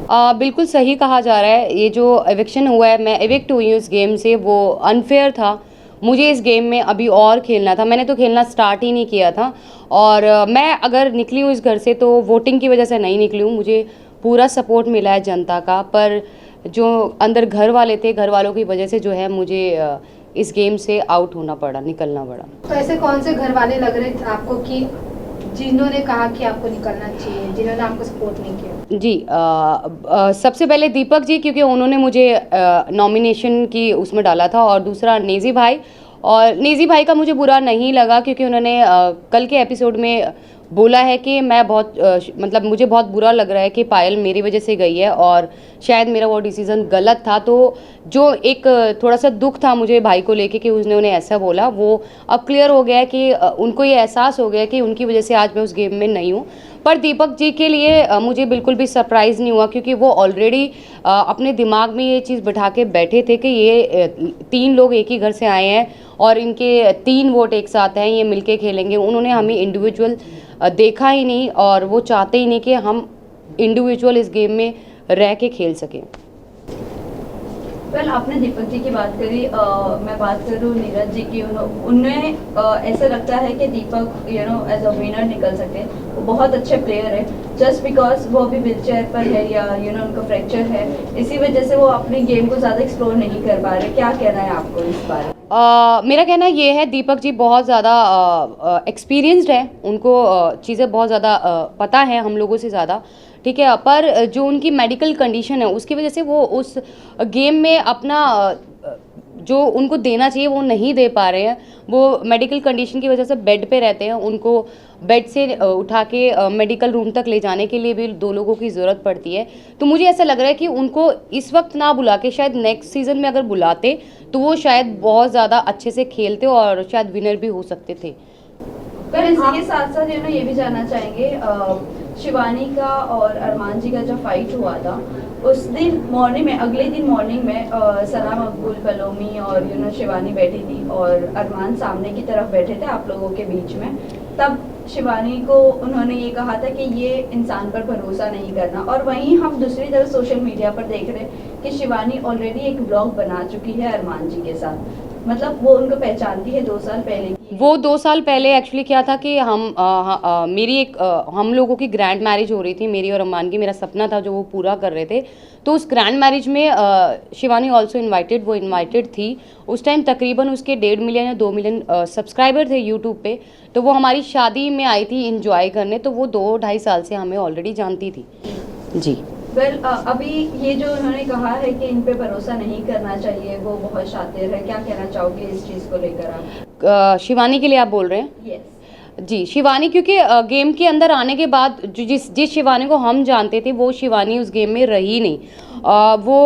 बिल्कुल सही कहा जा रहा है। ये जो एविक्शन हुआ है, मैं एविक्ट हुई हूँ इस गेम से, वो अनफेयर था। मुझे इस गेम में अभी और खेलना था, मैंने तो खेलना स्टार्ट ही नहीं किया था। और मैं अगर निकली हूँ इस घर से तो वोटिंग की वजह से नहीं निकली हूँ। मुझे पूरा सपोर्ट मिला है जनता का, पर जो अंदर घर वाले थे, घर वालों की वजह से जो है मुझे इस गेम से आउट होना पड़ा, निकलना पड़ा। तो ऐसे कौन से घर वाले लग रहे थे आपको कि जिन्होंने कहा कि आपको निकलना चाहिए, जिन्होंने आपको सपोर्ट नहीं किया? जी, सबसे पहले दीपक जी, क्योंकि उन्होंने मुझे नॉमिनेशन की उसमें डाला था, और दूसरा नेजी भाई। और नेजी भाई का मुझे बुरा नहीं लगा, क्योंकि उन्होंने कल के एपिसोड में बोला है कि मैं बहुत मतलब मुझे बहुत बुरा लग रहा है कि पायल मेरी वजह से गई है, और शायद मेरा वो डिसीज़न गलत था। तो जो एक थोड़ा सा दुख था मुझे भाई को लेके कि उन्होंने ऐसा बोला, वो अब क्लियर हो गया है कि उनको ये एहसास हो गया कि उनकी वजह से आज मैं उस गेम में नहीं हूँ। पर दीपक जी के लिए मुझे बिल्कुल भी सरप्राइज़ नहीं हुआ, क्योंकि वो ऑलरेडी अपने दिमाग में ये चीज़ बिठा के बैठे थे कि ये 3 लोग एक ही घर से आए हैं और इनके 3 वोट एक साथ हैं, ये मिलके खेलेंगे। उन्होंने हमें इंडिविजुअल देखा ही नहीं, और वो चाहते ही नहीं कि हम इंडिविजुअल इस गेम में रह के खेल सकें। वेल, आपने दीपक जी की बात करी, मैं बात करूँ नीरज जी की। उन्हें ऐसा लगता है कि दीपक एज अ विनर निकल सके। वो बहुत अच्छे प्लेयर है, जस्ट बिकॉज वो अभी व्हील चेयर पर है या उनका फ्रैक्चर है, इसी वजह से वो अपनी गेम को ज़्यादा एक्सप्लोर नहीं कर पा रहे। क्या कहना है आपको इस बारे में? मेरा कहना ये है, दीपक जी बहुत ज़्यादा एक्सपीरियंस्ड है, उनको चीज़ें बहुत ज़्यादा पता है हम लोगों से ज़्यादा, ठीक है। पर जो उनकी मेडिकल कंडीशन है उसकी वजह से वो उस गेम में अपना जो उनको देना चाहिए वो नहीं दे पा रहे हैं। वो मेडिकल कंडीशन की वजह से बेड पे रहते हैं, उनको बेड से उठा के मेडिकल रूम तक ले जाने के लिए भी 2 लोगों की ज़रूरत पड़ती है। तो मुझे ऐसा लग रहा है कि उनको इस वक्त ना बुला के शायद नेक्स्ट सीज़न में अगर बुलाते तो वो शायद बहुत ज़्यादा अच्छे से खेलते और शायद विनर भी हो सकते थे। पर इसके साथ साथ ये भी जानना चाहेंगे, शिवानी का और अरमान जी का जो फाइट हुआ था उस दिन मॉर्निंग में, अगले दिन मॉर्निंग में सना मकबूल, पलोमी और शिवानी बैठी थी और अरमान सामने की तरफ बैठे थे आप लोगों के बीच में। तब शिवानी को उन्होंने ये कहा था कि ये इंसान पर भरोसा नहीं करना, और वहीं हम दूसरी तरफ सोशल मीडिया पर देख रहे हैं कि शिवानी ऑलरेडी एक ब्लॉग बना चुकी है अरमान जी के साथ। मतलब वो उनको पहचानती है 2 साल पहले की। वो 2 साल पहले एक्चुअली क्या था कि मेरी एक हम लोगों की ग्रैंड मैरिज हो रही थी, मेरी और अम्मान की। मेरा सपना था जो वो पूरा कर रहे थे। तो उस ग्रैंड मैरिज में शिवानी ऑल्सो इनवाइटेड, वो इनवाइटेड थी। उस टाइम तकरीबन उसके 1.5 मिलियन या 2 मिलियन सब्सक्राइबर थे यूट्यूब पे। तो वो हमारी शादी में आई थी इंजॉय करने, तो वो 2-2.5 साल से हमें ऑलरेडी जानती थी जी। वेल, अभी ये जो उन्होंने कहा है कि इन पे भरोसा नहीं करना चाहिए, वो बहुत शातिर है, क्या कहना चाहोगे इस चीज़ को लेकर आप? शिवानी के लिए आप बोल रहे हैं? यस जी, शिवानी, क्योंकि गेम के अंदर आने के बाद जिस शिवानी को हम जानते थे वो शिवानी उस गेम में रही नहीं। वो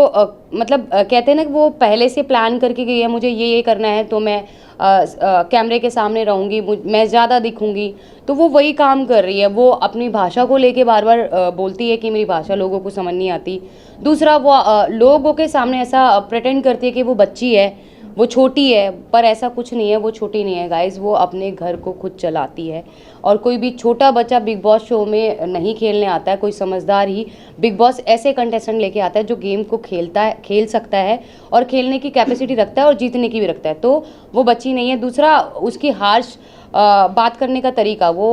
मतलब कहते हैं ना कि वो पहले से प्लान करके गई है, मुझे ये करना है तो मैं कैमरे के सामने रहूँगी, मैं ज़्यादा दिखूँगी, तो वो वही काम कर रही है। वो अपनी भाषा को लेके बार बार बोलती है कि मेरी भाषा लोगों को समझ नहीं आती। दूसरा, वो लोगों के सामने ऐसा प्रेटेंड करती है कि वो बच्ची है, वो छोटी है, पर ऐसा कुछ नहीं है, वो छोटी नहीं है गाइस। वो अपने घर को खुद चलाती है, और कोई भी छोटा बच्चा बिग बॉस शो में नहीं खेलने आता है। कोई समझदार ही बिग बॉस ऐसे कंटेस्टेंट लेके आता है जो गेम को खेल सकता है और खेलने की कैपेसिटी रखता है और जीतने की भी रखता है। तो वो बच्ची नहीं है। दूसरा, उसकी हार्श बात करने का तरीका, वो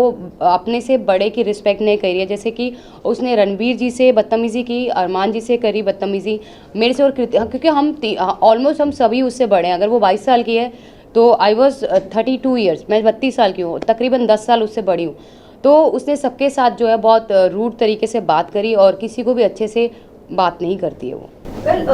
अपने से बड़े की रिस्पेक्ट नहीं कर रही है। जैसे कि उसने रणवीर जी से बदतमीज़ी की, अरमान जी से करी बदतमीज़ी, मेरे से और क्योंकि हम ऑलमोस्ट हम सभी उससे बड़े हैं। अगर वो 22 साल की है तो आई वॉज 32 ईयर्स, मैं 32 साल की हूँ, तकरीबन 10 साल उससे बड़ी हूँ। तो उसने सबके साथ जो है बहुत रूड तरीके से बात करी, और किसी को भी अच्छे से बात नहीं करती है वो। वेल,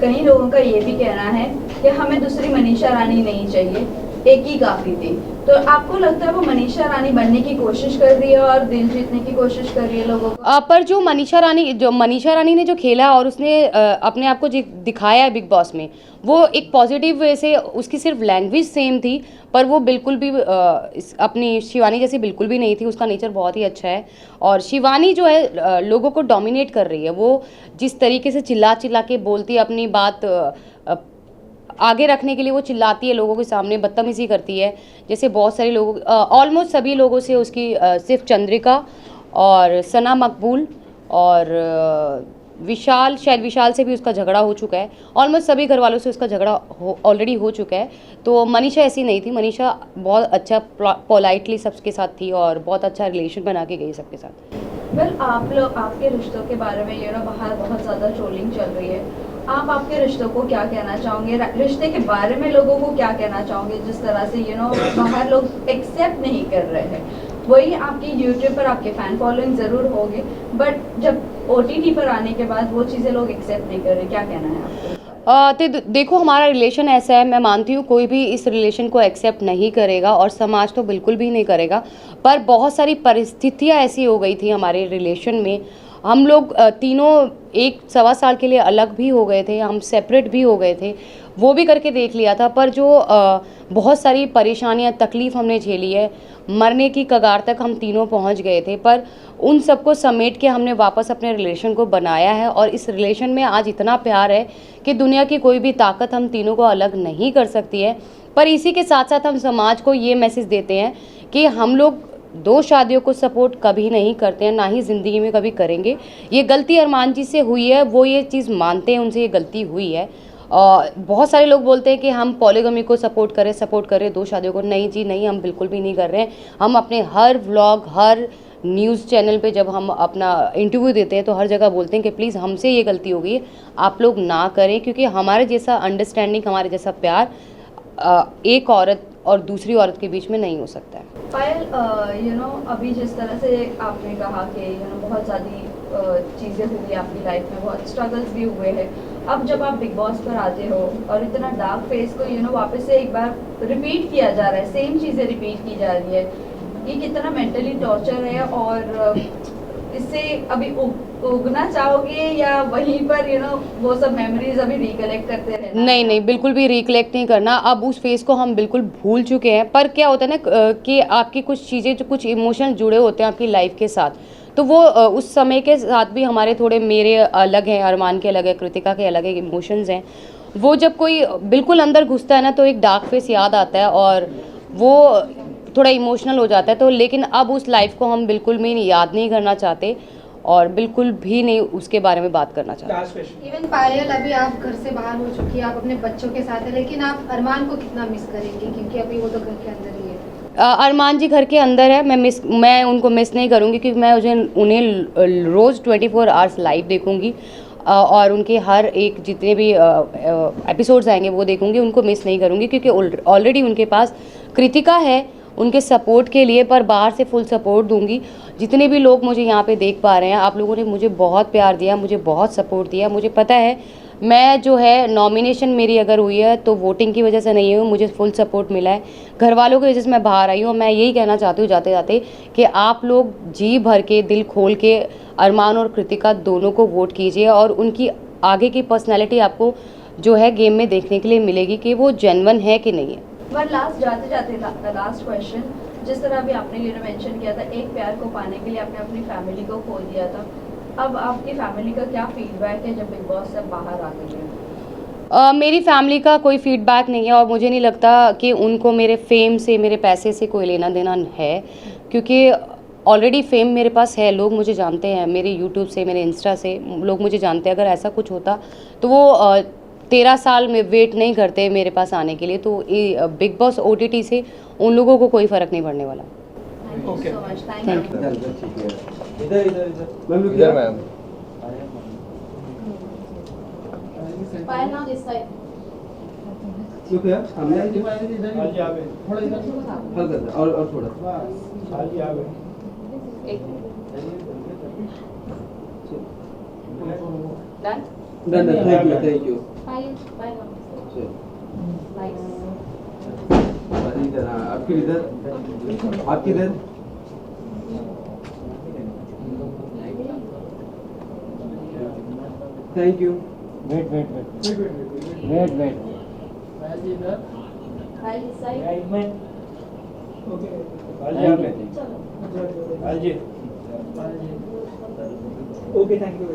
कई लोगों का ये भी कहना है कि हमें दूसरी मनीषा रानी नहीं चाहिए, एक ही काफ़ी थी। तो आपको लगता है वो मनीषा रानी बनने की कोशिश कर रही है और दिल जीतने की कोशिश कर रही है लोगों को? पर जो मनीषा रानी ने जो खेला और उसने अपने आप को दिखाया है बिग बॉस में, वो एक पॉजिटिव वे से, उसकी सिर्फ लैंग्वेज सेम थी, पर वो बिल्कुल भी अपनी शिवानी जैसी बिल्कुल भी नहीं थी। उसका नेचर बहुत ही अच्छा है, और शिवानी जो है लोगों को डोमिनेट कर रही है। वो जिस तरीके से चिल्ला चिल्ला के बोलती है, अपनी बात आगे रखने के लिए वो चिल्लाती है, लोगों के सामने बदतमीज़ी करती है। जैसे बहुत सारे लोगों, ऑलमोस्ट सभी लोगों से उसकी सिर्फ चंद्रिका और सना मकबूल और विशाल, शायद विशाल से भी उसका झगड़ा हो चुका है। ऑलमोस्ट सभी घर वालों से उसका झगड़ा ऑलरेडी हो चुका है। तो मनीषा ऐसी नहीं थी, मनीषा बहुत अच्छा पोलाइटली सबके साथ थी और बहुत अच्छा रिलेशन बना के गई सबके साथ। वेल, आप लोग आपके रिश्तों के बारे में बाहर बहुत ज़्यादा ट्रोलिंग चल रही है। आप आपके रिश्तों को क्या कहना चाहोगे, रिश्ते के बारे में लोगों को क्या कहना चाहोगे जिस तरह से बाहर लोग एक्सेप्ट नहीं कर रहे हैं? वही आपकी यूट्यूब पर आपके फ़ैन फॉलोइंग ज़रूर होगी, बट जब OTT पर आने के बाद वो चीज़ें लोग एक्सेप्ट नहीं कर रहे, क्या कहना है आपको? तो देखो, हमारा रिलेशन ऐसा है, मैं मानती हूँ कोई भी इस रिलेशन को एक्सेप्ट नहीं करेगा और समाज तो बिल्कुल भी नहीं करेगा, पर बहुत सारी परिस्थितियाँ ऐसी हो गई थी हमारे रिलेशन में। हम लोग तीनों 1-1.25 साल के लिए अलग भी हो गए थे, हम सेपरेट भी हो गए थे, वो भी करके देख लिया था। पर जो बहुत सारी परेशानियाँ, तकलीफ़ हमने झेली है, मरने की कगार तक हम तीनों पहुंच गए थे, पर उन सबको समेट के हमने वापस अपने रिलेशन को बनाया है और इस रिलेशन में आज इतना प्यार है कि दुनिया की कोई भी ताकत हम तीनों को अलग नहीं कर सकती है। पर इसी के साथ साथ हम समाज को ये मैसेज देते हैं कि हम लोग 2 शादियों को सपोर्ट कभी नहीं करते हैं, ना ही ज़िंदगी में कभी करेंगे। ये गलती अरमान जी से हुई है, वो ये चीज़ मानते हैं, उनसे ये गलती हुई है। और बहुत सारे लोग बोलते हैं कि हम पॉलीगमी को सपोर्ट करें 2 शादियों को। नहीं जी नहीं, हम बिल्कुल भी नहीं कर रहे हैं। हम अपने हर व्लॉग, हर न्यूज़ चैनल पे जब हम अपना इंटरव्यू देते हैं तो हर जगह बोलते हैं कि प्लीज़ हमसे ये गलती हो गई है, आप लोग ना करें, क्योंकि हमारे जैसा अंडरस्टैंडिंग, हमारे जैसा प्यार एक औरत और दूसरी औरत के बीच में नहीं हो सकता है। पायल, अभी जिस तरह से आपने कहा कि बहुत ज़्यादा चीज़ें हुई आपकी लाइफ में, बहुत स्ट्रगल्स भी हुए हैं। अब जब आप बिग बॉस पर आते हो और इतना डार्क फेस को वापस से एक बार रिपीट किया जा रहा है, सेम चीज़ें रिपीट की जा रही है, ये कितना मेंटली टॉर्चर है? और इससे अभी उगना चाहोगे या वहीं पर वो सब मेमोरीज अभी रिकलेक्ट करते रहना? नहीं, बिल्कुल भी रिकलेक्ट नहीं करना। अब उस फेज़ को हम बिल्कुल भूल चुके हैं। पर क्या होता है ना कि आपकी कुछ चीज़ें, जो कुछ इमोशन जुड़े होते हैं आपकी लाइफ के साथ, तो वो उस समय के साथ भी हमारे थोड़े, मेरे अलग हैं, अरमान के अलग है, कृतिका के अलग है, इमोशंस हैं। वो जब कोई बिल्कुल अंदर घुसता है ना तो एक डार्क फेस याद आता है और वो थोड़ा इमोशनल हो जाता है। तो लेकिन अब उस लाइफ को हम बिल्कुल भी याद नहीं करना चाहते और बिल्कुल भी नहीं उसके बारे में बात करना चाहते। इवन पायल, अभी आप घर से बाहर हो चुकी है, आप अपने बच्चों के साथ है, लेकिन आप अरमान को कितना मिस करेंगे, क्योंकि अभी वो तो घर के अंदर ही है? अरमान जी घर के अंदर है, मैं उनको मिस नहीं करूँगी, क्योंकि मैं उन्हें रोज़ 24 आवर्स लाइव देखूँगी और उनके हर एक जितने भी एपिसोड्स आएंगे वो देखूँगी। उनको मिस नहीं करूँगी क्योंकि ऑलरेडी उनके पास कृतिका है उनके सपोर्ट के लिए, पर बाहर से फुल सपोर्ट दूंगी। जितने भी लोग मुझे यहाँ पे देख पा रहे हैं, आप लोगों ने मुझे बहुत प्यार दिया, मुझे बहुत सपोर्ट दिया। मुझे पता है मैं जो है, नॉमिनेशन मेरी अगर हुई है तो वोटिंग की वजह से नहीं हुई, मुझे फुल सपोर्ट मिला है घर वालों की वजह से मैं बाहर आई हूँ। मैं यही कहना चाहती हूँ जाते जाते कि आप लोग जी भर के, दिल खोल के अरमान और कृतिका दोनों को वोट कीजिए और उनकी आगे की पर्सनैलिटी आपको जो है गेम में देखने के लिए मिलेगी कि वो जेन्युइन है कि नहीं है। वन लास्ट जाते जाते लास्ट क्वेश्चन, जिस तरह अभी आपने मेंशन किया था, एक प्यार को पाने के लिए आपने अपनी फैमिली को खो दिया था, अब आपकी फैमिली का क्या फीडबैक है जब बिग बॉस से बाहर आ गई है? मेरी फैमिली का कोई फीडबैक नहीं है और मुझे नहीं लगता कि उनको मेरे फेम से, मेरे पैसे से कोई लेना देना है, क्योंकि ऑलरेडी फेम मेरे पास है। लोग मुझे जानते हैं, मेरे यूट्यूब से, मेरे इंस्टा से लोग मुझे जानते हैं। अगर ऐसा कुछ होता तो वो 13 साल में वेट नहीं करते मेरे पास आने के लिए। तो बिग बॉस OTT से उन लोगों को कोई फ़र्क नहीं पड़ने वाला। Thank you so much. Thank you. इधर ma'am. Payal now this side. क्यों क्या सामने थोड़ा इधर हल्का और थोड़ा डन डन थैंक यू इधर आपके इधर आपके इधर thank you wait okay thank you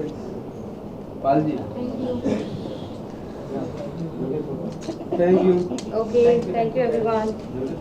Pal ji thank you okay, thank you everyone.